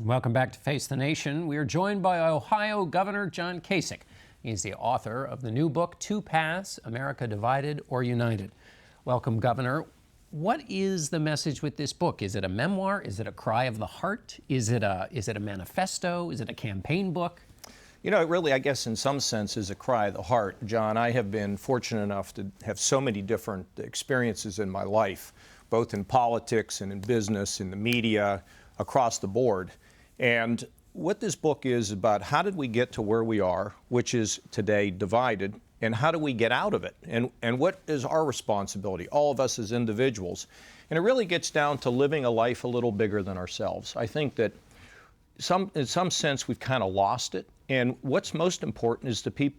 Welcome back to Face the Nation. We are joined by Ohio Governor John Kasich. He's the author of the new book, Two Paths, America Divided or United. Welcome, Governor. What is the message with this book? Is it a memoir? Is it a cry of the heart? Is it a manifesto? Is it a campaign book? You know, it really, I guess, in some sense, is a cry of the heart. John, I have been fortunate enough to have so many different experiences in my life, both in politics and in business, in the media, across the board. And what this book is about, how did we get to where we are, which is today divided, and how do we get out of it? And what is our responsibility, all of us as individuals? And it really gets down to living a life a little bigger than ourselves. I think that in some sense we've kind of lost it. And what's most important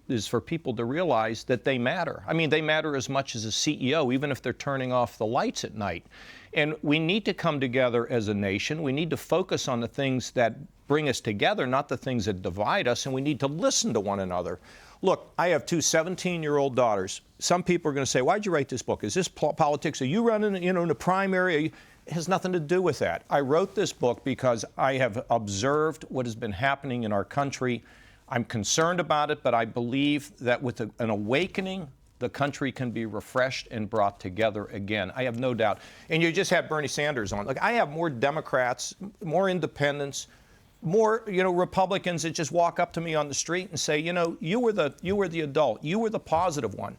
is for people to realize that they matter. I mean, they matter as much as a CEO, even if they're turning off the lights at night. And we need to come together as a nation. We need to focus on the things that bring us together, not the things that divide us, and we need to listen to one another. Look, I have two 17-year-old daughters. Some people are going to say, why'd you write this book? Is this politics? Are you running, in a primary? It has nothing to do with that. I wrote this book because I have observed what has been happening in our country. I'm concerned about it, but I believe that with an awakening, the country can be refreshed and brought together again. I have no doubt. And you just had Bernie Sanders on. Look, I have more Democrats, more independents, more, Republicans that just walk up to me on the street and say, you were the adult, you were the positive one.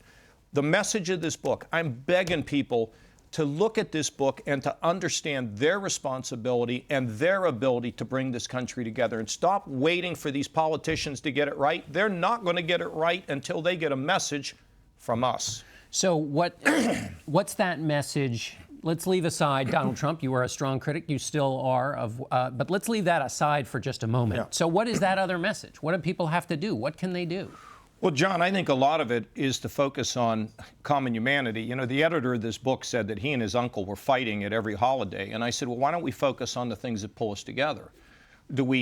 The message of this book, I'm begging people to look at this book and to understand their responsibility and their ability to bring this country together and stop waiting for these politicians to get it right. They're not going to get it right until they get a message from us. So what's that message? Let's leave aside Donald Trump. You are a strong critic. You still are. But let's leave that aside for just a moment. Yeah. So what is that other message? What do people have to do? What can they do? Well, John, I think a lot of it is to focus on common humanity. The editor of this book said that he and his uncle were fighting at every holiday. And I said, well, why don't we focus on the things that pull us together?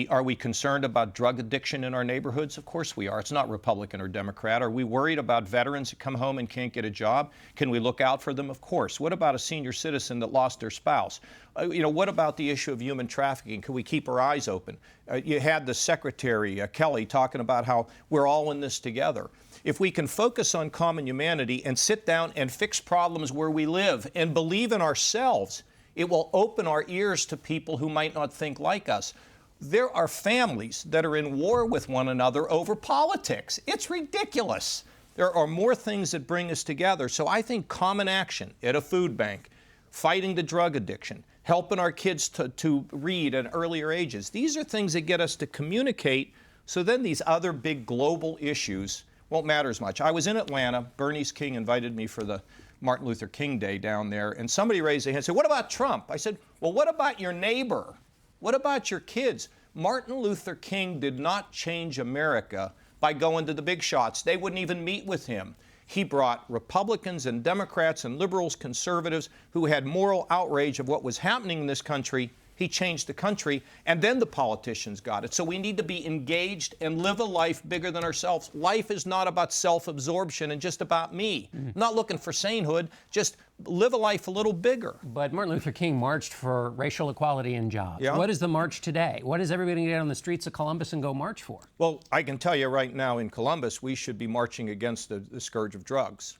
Are we concerned about drug addiction in our neighborhoods? Of course we are. It's not Republican or Democrat. Are we worried about veterans that come home and can't get a job? Can we look out for them? Of course. What about a senior citizen that lost their spouse? What about the issue of human trafficking? Can we keep our eyes open? You had the Secretary, Kelly, talking about how we're all in this together. If we can focus on common humanity and sit down and fix problems where we live and believe in ourselves, it will open our ears to people who might not think like us. There are families that are in war with one another over politics. It's ridiculous. There are more things that bring us together. So I think common action at a food bank, fighting the drug addiction, helping our kids to read at earlier ages, these are things that get us to communicate, so then these other big global issues won't matter as much. I was in Atlanta. Bernice King invited me for the Martin Luther King Day down there, and somebody raised their hand and said, what about Trump? I said, well, what about your neighbor? What about your kids? Martin Luther King did not change America by going to the big shots. They wouldn't even meet with him. He brought Republicans and Democrats and liberals, conservatives who had moral outrage of what was happening in this country. He changed the country, and then the politicians got it. So we need to be engaged and live a life bigger than ourselves. Life is not about self-absorption and just about me. I'm not looking for sainthood, just live a life a little bigger. But Martin Luther King marched for racial equality and jobs. Yeah. What is the march today? What is everybody going to get on the streets of Columbus and go march for? Well, I can tell you right now in Columbus, we should be marching against the scourge of drugs.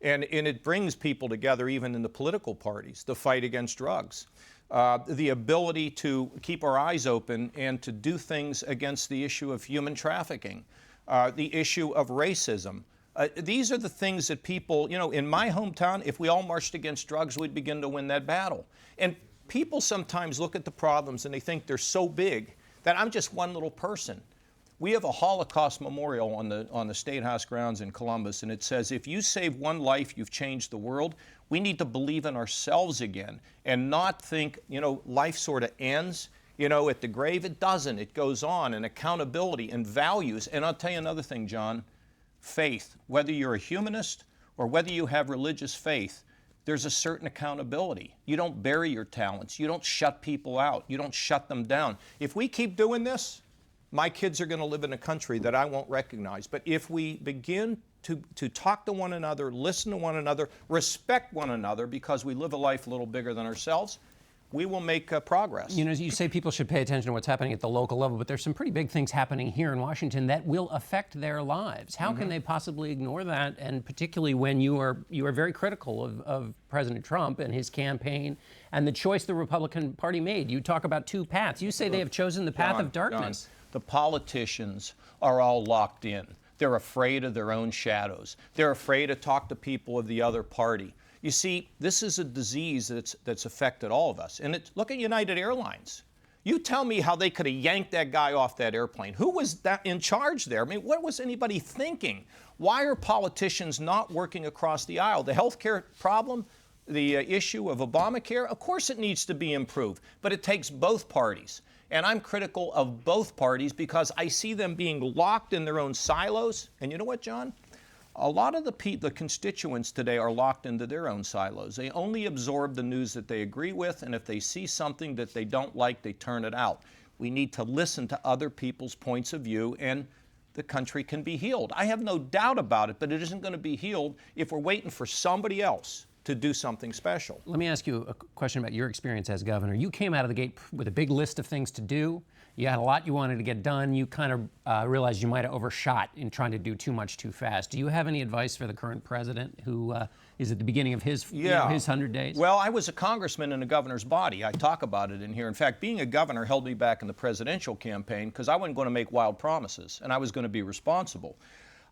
And it brings people together, even in the political parties, the fight against drugs. The ability to keep our eyes open and to do things against the issue of human trafficking, the issue of racism. These are the things that people, in my hometown, if we all marched against drugs, we'd begin to win that battle. And people sometimes look at the problems and they think they're so big that I'm just one little person. We have a Holocaust memorial on the State House grounds in Columbus, and it says, if you save one life, you've changed the world. We need to believe in ourselves again and not think, life sort of ends, at the grave. It doesn't. It goes on, and accountability and values. And I'll tell you another thing, John, faith, whether you're a humanist or whether you have religious faith, there's a certain accountability. You don't bury your talents. You don't shut people out. You don't shut them down. If we keep doing this, my kids are going to live in a country that I won't recognize. But if we begin to talk to one another, listen to one another, respect one another, because we live a life a little bigger than ourselves, we will make progress. You know, you say people should pay attention to what's happening at the local level, but there's some pretty big things happening here in Washington that will affect their lives. How can they possibly ignore that? And particularly when you are very critical of President Trump and his campaign and the choice the Republican Party made. You talk about two paths. You say they have chosen the path of darkness. John, the politicians are all locked in. They're afraid of their own shadows. They're afraid to talk to people of the other party. You see, this is a disease that's affected all of us. And look at United Airlines. You tell me how they could have yanked that guy off that airplane. Who was that in charge there? I mean, what was anybody thinking? Why are politicians not working across the aisle? The health care problem, the issue of Obamacare, of course it needs to be improved, but it takes both parties. And I'm critical of both parties because I see them being locked in their own silos. And you know what, John? A lot of the constituents today are locked into their own silos. They only absorb the news that they agree with, and if they see something that they don't like, they turn it out. We need to listen to other people's points of view, and the country can be healed. I have no doubt about it, but it isn't going to be healed if we're waiting for somebody else to do something special. Let me ask you a question about your experience as governor. You came out of the gate with a big list of things to do. You had a lot you wanted to get done. You kind of realized you might have overshot in trying to do too much too fast. Do you have any advice for the current president who is at the beginning of his, his 100 days? Well, I was a congressman in a governor's body. I talk about it in here. In fact, being a governor held me back in the presidential campaign because I wasn't going to make wild promises, and I was going to be responsible.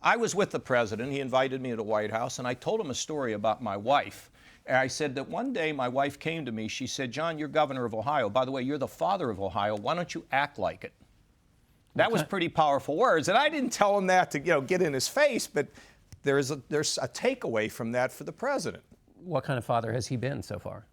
I was with the president. He invited me to the White House, and I told him a story about my wife. And I said that one day my wife came to me. She said, "John, you're governor of Ohio. By the way, you're the father of Ohio. Why don't you act like it?" That was pretty powerful words. And I didn't tell him that to get in his face, but there's a takeaway from that for the president. What kind of father has he been so far?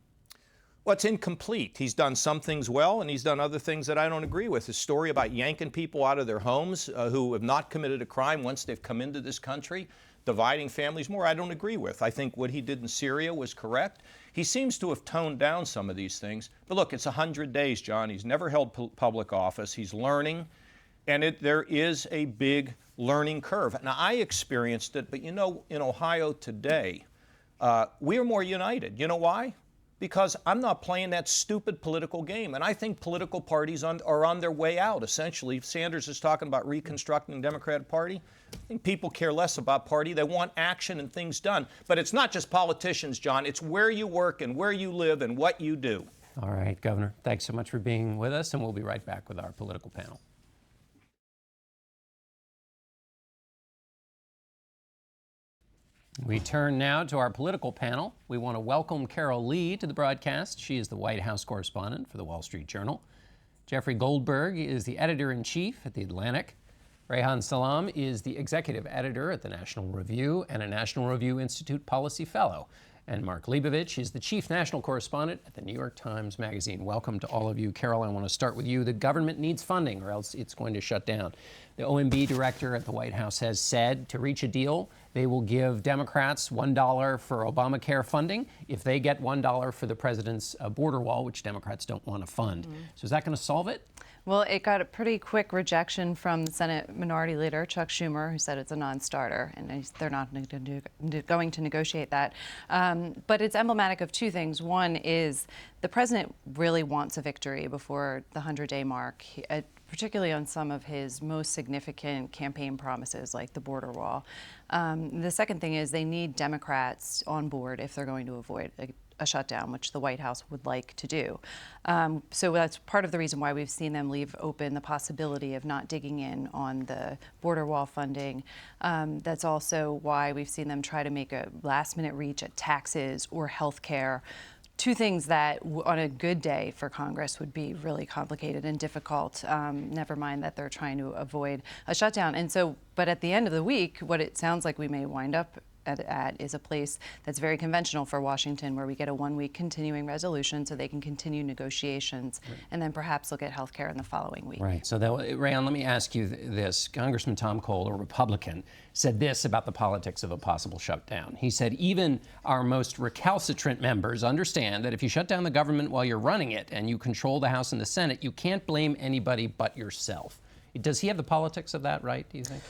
Well, it's incomplete. He's done some things well, and he's done other things that I don't agree with. His story about yanking people out of their homes who have not committed a crime once they've come into this country, dividing families more, I don't agree with. I think what he did in Syria was correct. He seems to have toned down some of these things. But look, it's 100 days, John. He's never held public office. He's learning, and there is a big learning curve. Now, I experienced it, but in Ohio today, we are more united. You know why? Because I'm not playing that stupid political game. And I think political parties are on their way out, essentially. Sanders is talking about reconstructing the Democratic Party. I think people care less about party. They want action and things done. But it's not just politicians, John. It's where you work and where you live and what you do. All right, Governor, thanks so much for being with us, and we'll be right back with our political panel. We turn now to our political panel. We want to welcome Carol Lee to the broadcast. She is the White House correspondent for the Wall Street Journal. Jeffrey Goldberg is the editor-in-chief at The Atlantic. Rehan Salam is the executive editor at the National Review and a National Review Institute Policy Fellow. And Mark Leibovich is the chief national correspondent at the New York Times Magazine. Welcome to all of you. Carol, I want to start with you. The government needs funding or else it's going to shut down. The OMB director at the White House has said to reach a deal, they will give Democrats $1 for Obamacare funding if they get $1 for the president's border wall, which Democrats don't want to fund. So is that going to solve it? Well, it got a pretty quick rejection from the Senate Minority Leader, Chuck Schumer, who said it's a non-starter, and they're not going to negotiate that. But it's emblematic of two things. One is the president really wants a victory before the 100-day mark, particularly on some of his most significant campaign promises, like the border wall. The second thing is they need Democrats on board if they're going to avoid a shutdown, which the White House would like to do. So that's part of the reason why we've seen them leave open the possibility of not digging in on the border wall funding. That's also why we've seen them try to make a last-minute reach at taxes or health care. Two things that on a good day for Congress would be really complicated and difficult, never mind that they're trying to avoid a shutdown. And so, but at the end of the week, what it sounds like we may wind up at is a place that's very conventional for Washington, where we get a one-week continuing resolution so they can continue negotiations, and then perhaps look at health care in the following week. Right. So, Rayon, let me ask you this. Congressman Tom Cole, a Republican, said this about the politics of a possible shutdown. He said, even our most recalcitrant members understand that if you shut down the government while you're running it and you control the House and the Senate, you can't blame anybody but yourself. Does he have the politics of that right, do you think?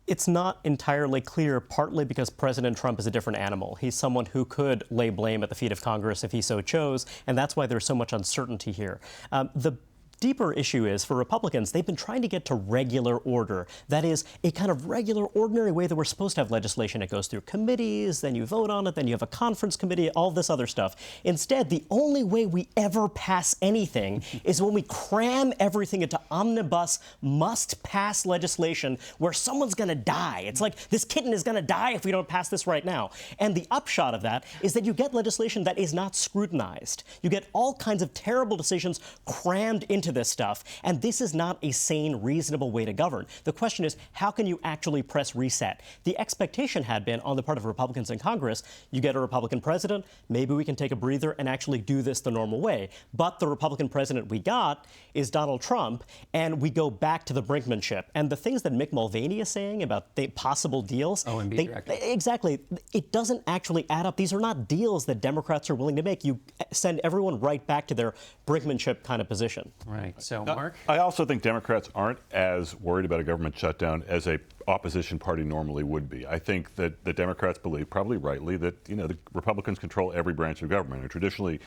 It's not entirely clear, partly because President Trump is a different animal. He's someone who could lay blame at the feet of Congress if he so chose, and that's why there's so much uncertainty here. The deeper issue is, for Republicans, they've been trying to get to regular order. That is, a kind of regular, ordinary way that we're supposed to have legislation. It goes through committees, then you vote on it, then you have a conference committee, all this other stuff. Instead, the only way we ever pass anything is when we cram everything into omnibus, must-pass legislation where someone's going to die. It's like, this kitten is going to die if we don't pass this right now. And the upshot of that is that you get legislation that is not scrutinized. You get all kinds of terrible decisions crammed into this stuff, and this is not a sane, reasonable way to govern. The question is, how can you actually press reset? The expectation had been on the part of Republicans in Congress, you get a Republican president, maybe we can take a breather and actually do this the normal way. But the Republican president we got is Donald Trump, and we go back to the brinkmanship. And the things that Mick Mulvaney is saying about the possible deals, exactly, it doesn't actually add up. These are not deals that Democrats are willing to make. You send everyone right back to their brinkmanship kind of position. Right. So, Mark? I also think Democrats aren't as worried about a government shutdown as a opposition party normally would be. I think that the Democrats believe, probably rightly, that the Republicans control every branch of government. And traditionally,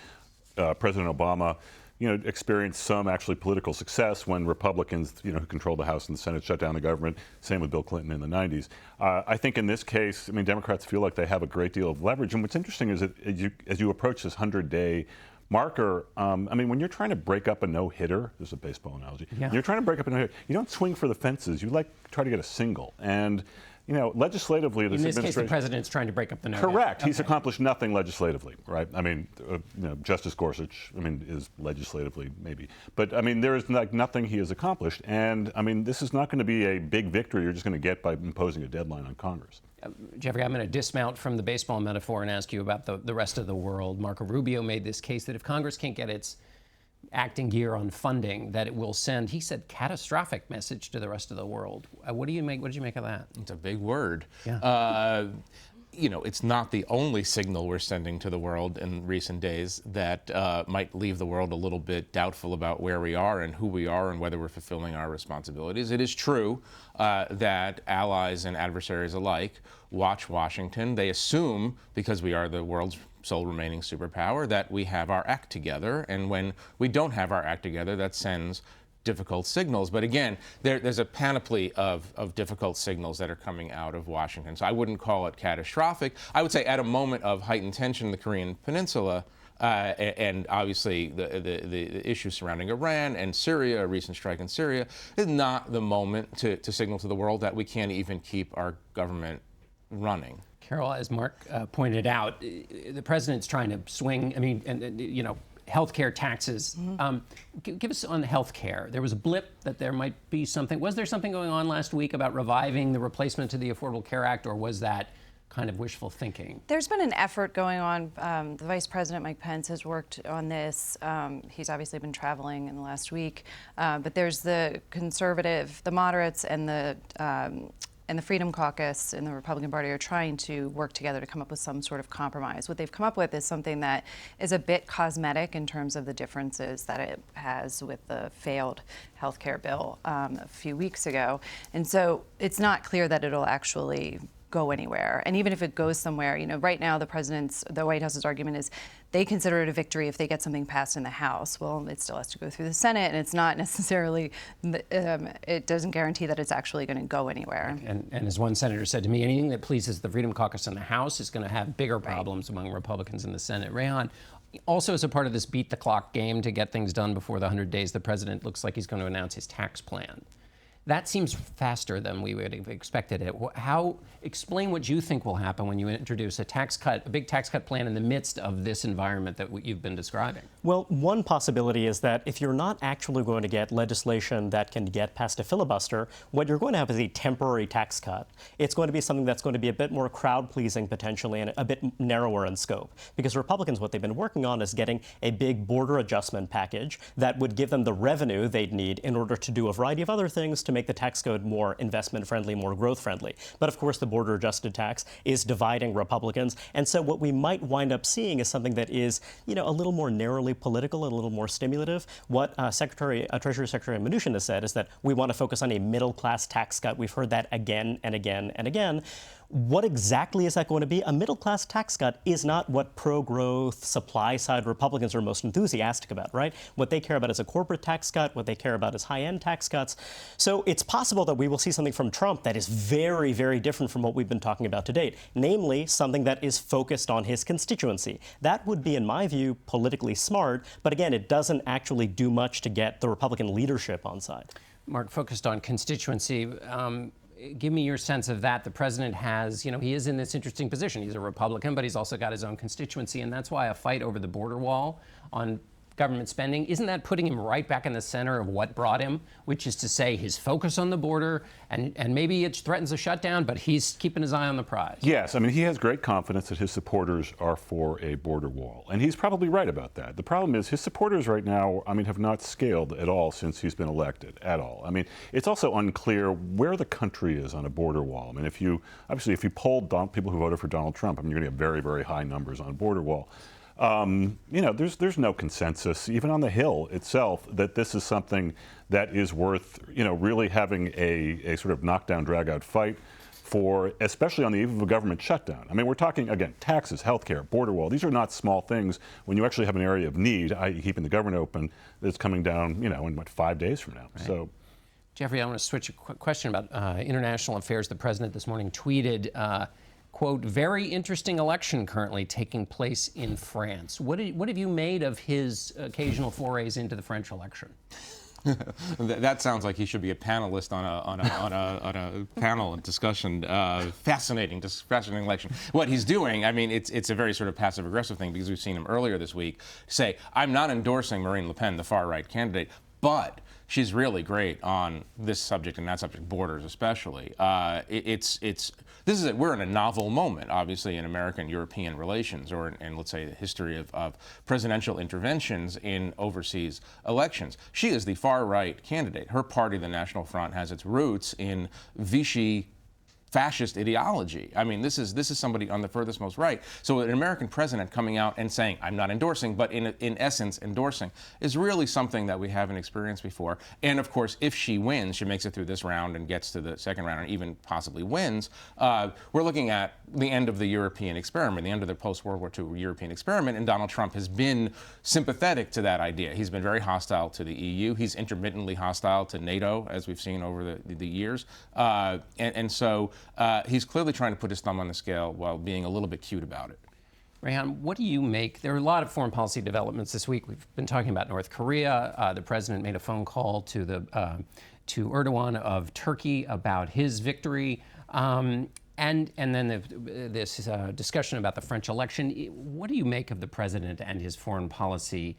President Obama, experienced some actually political success when Republicans, who controlled the House and the Senate, shut down the government. Same with Bill Clinton in the 90s. I think in this case, Democrats feel like they have a great deal of leverage. And what's interesting is that as you approach this 100-day marker, when you're trying to break up a no-hitter, this is a baseball analogy, you're trying to break up a no-hitter, you don't swing for the fences, you try to get a single. And legislatively, in this case, the president's trying to break up the no-hitter. Correct. Okay. He's accomplished nothing legislatively, right? Justice Gorsuch, is legislatively maybe, but there is nothing he has accomplished. And this is not going to be a big victory you're just going to get by imposing a deadline on Congress. Jeffrey, I'm going to dismount from the baseball metaphor and ask you about the rest of the world. Marco Rubio made this case that if Congress can't get its acting gear on funding, that it will send, he said, catastrophic message to the rest of the world. What did you make of that? It's a big word. Yeah. It's not the only signal we're sending to the world in recent days that might leave the world a little bit doubtful about where we are and who we are and whether we're fulfilling our responsibilities. It is true that allies and adversaries alike watch Washington. They assume, because we are the world's sole remaining superpower, that we have our act together. And when we don't have our act together, that sends difficult signals. But again, there's a panoply of difficult signals that are coming out of Washington. So I wouldn't call it catastrophic. I would say at a moment of heightened tension in the Korean Peninsula, and obviously the issues surrounding Iran and Syria, a recent strike in Syria, is not the moment to signal to the world that we can't even keep our government running. Carol, as Mark pointed out, the president's trying to swing, healthcare taxes. Mm-hmm. Give us on healthcare. There was a blip that there might be something. Was there something going on last week about reviving the replacement to the Affordable Care Act, or was that kind of wishful thinking? There's been an effort going on. The Vice President, Mike Pence, has worked on this. He's obviously been traveling in the last week. But there's the conservative, the moderates, and the Freedom Caucus in the Republican Party are trying to work together to come up with some sort of compromise. What they've come up with is something that is a bit cosmetic in terms of the differences that it has with the failed health care bill a few weeks ago. And so it's not clear that it'll actually go anywhere. And even if it goes somewhere, right now the White House's argument is they consider it a victory if they get something passed in the House. Well, it still has to go through the Senate, and it's not necessarily, it doesn't guarantee that it's actually going to go anywhere. And as one senator said to me, anything that pleases the Freedom Caucus in the House is going to have bigger problems among Republicans in the Senate. Rehan, also as a part of this beat the clock game to get things done before the 100 days, the president looks like he's going to announce his tax plan. That seems faster than we would have expected it. Explain what you think will happen when you introduce a big tax cut plan in the midst of this environment that you've been describing. Well, one possibility is that if you're not actually going to get legislation that can get past a filibuster, what you're going to have is a temporary tax cut. It's going to be something that's going to be a bit more crowd-pleasing potentially and a bit narrower in scope. Because Republicans, what they've been working on is getting a big border adjustment package that would give them the revenue they'd need in order to do a variety of other things to make the tax code more investment-friendly, more growth-friendly. But of course, the border-adjusted tax is dividing Republicans. And so what we might wind up seeing is something that is, a little more narrowly political and a little more stimulative. What Treasury Secretary Mnuchin has said is that we want to focus on a middle-class tax cut. We've heard that again and again and again. What exactly is that going to be? A middle-class tax cut is not what pro-growth, supply-side Republicans are most enthusiastic about, right? What they care about is a corporate tax cut. What they care about is high-end tax cuts. So it's possible that we will see something from Trump that is very, very different from what we've been talking about to date, namely something that is focused on his constituency. That would be, in my view, politically smart, but again, it doesn't actually do much to get the Republican leadership on side. Mark, focused on constituency. Give me your sense of that. The president has, he is in this interesting position. He's a Republican, but he's also got his own constituency, and that's why a fight over the border wall on government spending, isn't that putting him right back in the center of what brought him, which is to say his focus on the border, and maybe it threatens a shutdown, but he's keeping his eye on the prize? Yes, I mean, he has great confidence that his supporters are for a border wall, and he's probably right about that. The problem is his supporters right now, have not scaled at all since he's been elected, at all. I mean, it's also unclear where the country is on a border wall. I mean, if you polled people who voted for Donald Trump, you're going to get very, very high numbers on a border wall. There's no consensus, even on the Hill itself, that this is something that is worth, really having a sort of knockdown, drag-out fight for, especially on the eve of a government shutdown. I mean, we're talking, again, taxes, healthcare, border wall. These are not small things when you actually have an area of need, i.e. keeping the government open, that's coming down, in 5 days from now. Right. So, Jeffrey, I want to switch a question about international affairs. The president this morning tweeted, quote, very interesting election currently taking place in France. What have you made of his occasional forays into the French election? That sounds like he should be a panelist on a panel and discussion. Fascinating election. What he's doing, it's a very sort of passive-aggressive thing, because we've seen him earlier this week say, I'm not endorsing Marine Le Pen, the far-right candidate, but she's really great on this subject and that subject, borders especially. We're in a novel moment, obviously, in American-European relations, or in, let's say, the history of presidential interventions in overseas elections. She is the far-right candidate. Her party, the National Front, has its roots in Vichy fascist ideology. This is somebody on the furthest most right. So an American president coming out and saying, I'm not endorsing, but in essence endorsing, is really something that we haven't experienced before. And of course, if she wins, she makes it through this round and gets to the second round and even possibly wins, we're looking at the end of the European experiment, the end of the post-World War II European experiment, and Donald Trump has been sympathetic to that idea. He's been very hostile to the EU. He's intermittently hostile to NATO, as we've seen over the years. So he's clearly trying to put his thumb on the scale while being a little bit cute about it. Rayhan, what do you make? There are a lot of foreign policy developments this week. We've been talking about North Korea. The president made a phone call to Erdogan of Turkey about his victory. And then this discussion about the French election. What do you make of the president and his foreign policy?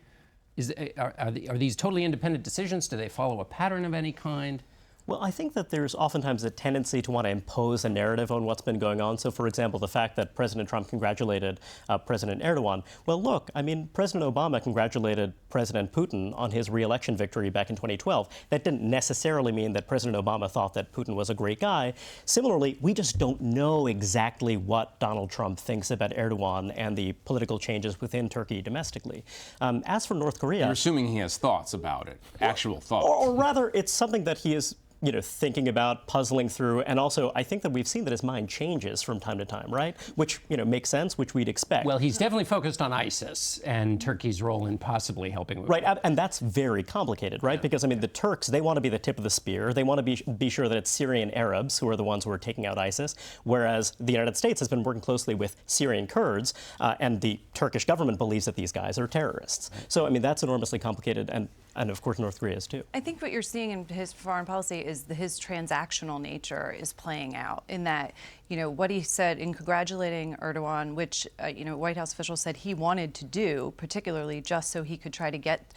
Are these totally independent decisions? Do they follow a pattern of any kind? Well, I think that there's oftentimes a tendency to want to impose a narrative on what's been going on. So, for example, the fact that President Trump congratulated President Erdogan. Well, look, President Obama congratulated President Putin on his re-election victory back in 2012. That didn't necessarily mean that President Obama thought that Putin was a great guy. Similarly, we just don't know exactly what Donald Trump thinks about Erdogan and the political changes within Turkey domestically. As for North Korea... You're assuming he has thoughts about it, actual thoughts. Or rather, it's something that he is thinking about, puzzling through, and also I think that we've seen that his mind changes from time to time, right? Which, makes sense, which we'd expect. Well, he's definitely focused on ISIS and Turkey's role in possibly helping with right, and that's very complicated, right? Yeah. Because, the Turks, they want to be the tip of the spear. They want to be sure that it's Syrian Arabs who are the ones who are taking out ISIS, whereas the United States has been working closely with Syrian Kurds, and the Turkish government believes that these guys are terrorists. So, that's enormously complicated, and of course North Korea is too. I think what you're seeing in his foreign policy is his transactional nature is playing out in that, what he said in congratulating Erdogan, which, White House officials said he wanted to do, particularly just so he could try to get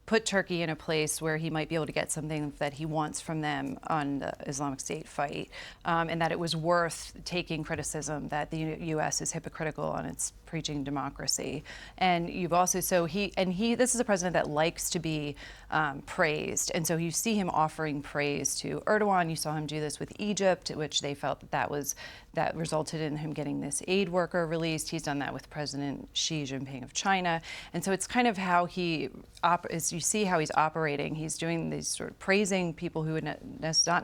put Turkey in a place where he might be able to get something that he wants from them on the Islamic State fight, and that it was worth taking criticism that the U.S. is hypocritical on its preaching democracy. And you've also, this is a president that likes to be praised, and so you see him offering praise to Erdogan. You saw him do this with Egypt, which they felt that resulted in him getting this aid worker released. He's done that with President Xi Jinping of China, and so it's kind of how he you see how he's operating. He's doing these sort of praising people who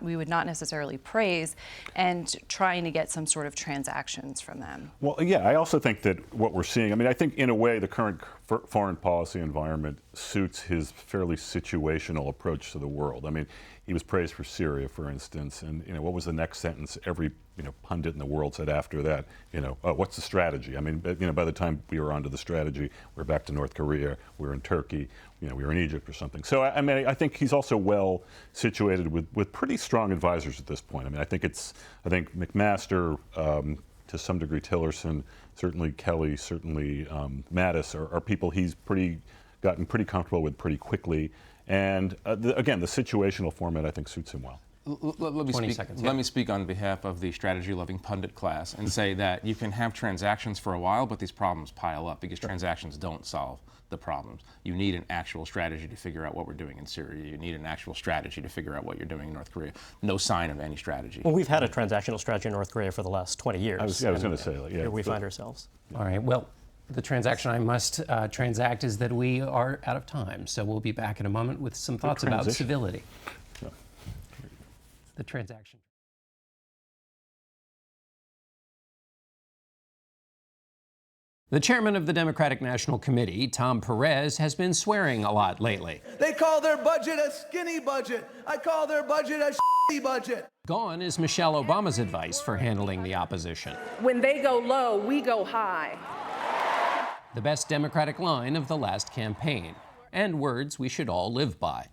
we would not necessarily praise, and trying to get some sort of transactions from them. Well, yeah, I also think that what we're seeing, I mean, I think in a way the current foreign policy environment suits his fairly situational approach to the world. I mean, he was praised for Syria, for instance, and what was the next sentence every pundit in the world said after that? Oh, what's the strategy? I mean, by the time we were onto the strategy, we're back to North Korea, we're in Turkey, we were in Egypt or something. So I mean, I think he's also well situated with pretty strong advisors at this point. I mean, I think McMaster, to some degree Tillerson, certainly Kelly, certainly Mattis are people he's gotten pretty comfortable with pretty quickly. And again, the situational format I think suits him well. Let me speak on behalf of the strategy-loving pundit class and say that you can have transactions for a while, but these problems pile up because transactions don't solve the problems. You need an actual strategy to figure out what we're doing in Syria. You need an actual strategy to figure out what you're doing in North Korea. No sign of any strategy. Well, we've had a transactional strategy in North Korea for the last 20 years. I was going to say, here we find ourselves. All right. Well, the transaction I must transact is that we are out of time. So we'll be back in a moment with some thoughts about civility. Yeah. The transaction. The chairman of the Democratic National Committee, Tom Perez, has been swearing a lot lately. They call their budget a skinny budget. I call their budget a shitty budget. Gone is Michelle Obama's advice for handling the opposition. When they go low, we go high. The best Democratic line of the last campaign, and words we should all live by.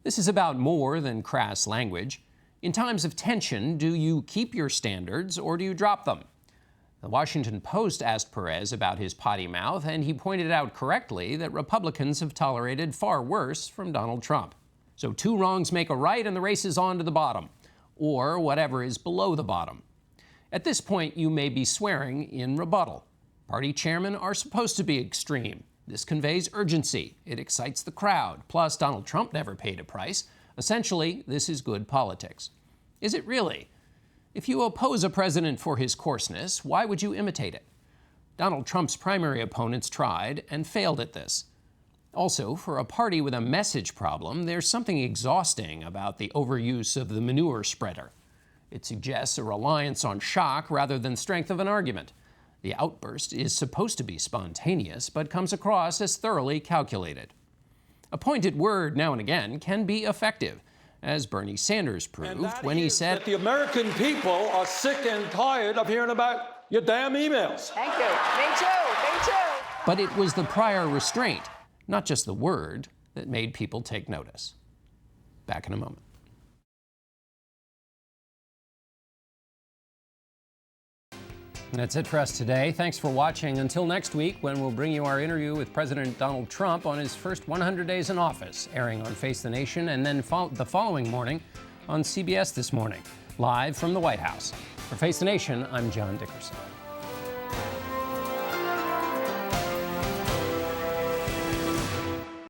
This is about more than crass language. In times of tension, do you keep your standards or do you drop them? The Washington Post asked Perez about his potty mouth, and he pointed out correctly that Republicans have tolerated far worse from Donald Trump. So 2 wrongs make a right, and the race is on to the bottom, or whatever is below the bottom. At this point, you may be swearing in rebuttal. Party chairmen are supposed to be extreme. This conveys urgency. It excites the crowd. Plus, Donald Trump never paid a price. Essentially, this is good politics. Is it really? If you oppose a president for his coarseness, why would you imitate it? Donald Trump's primary opponents tried and failed at this. Also, for a party with a message problem, there's something exhausting about the overuse of the manure spreader. It suggests a reliance on shock rather than strength of an argument. The outburst is supposed to be spontaneous, but comes across as thoroughly calculated. A pointed word now and again can be effective, as Bernie Sanders proved when he said, that the American people are sick and tired of hearing about your damn emails. Thank you. Me too. Me too. But it was the prior restraint, not just the word, that made people take notice. Back in a moment. And that's it for us today. Thanks for watching. Until next week, when we'll bring you our interview with President Donald Trump on his first 100 days in office, airing on Face the Nation, and then the following morning on CBS This Morning, live from the White House. For Face the Nation, I'm John Dickerson.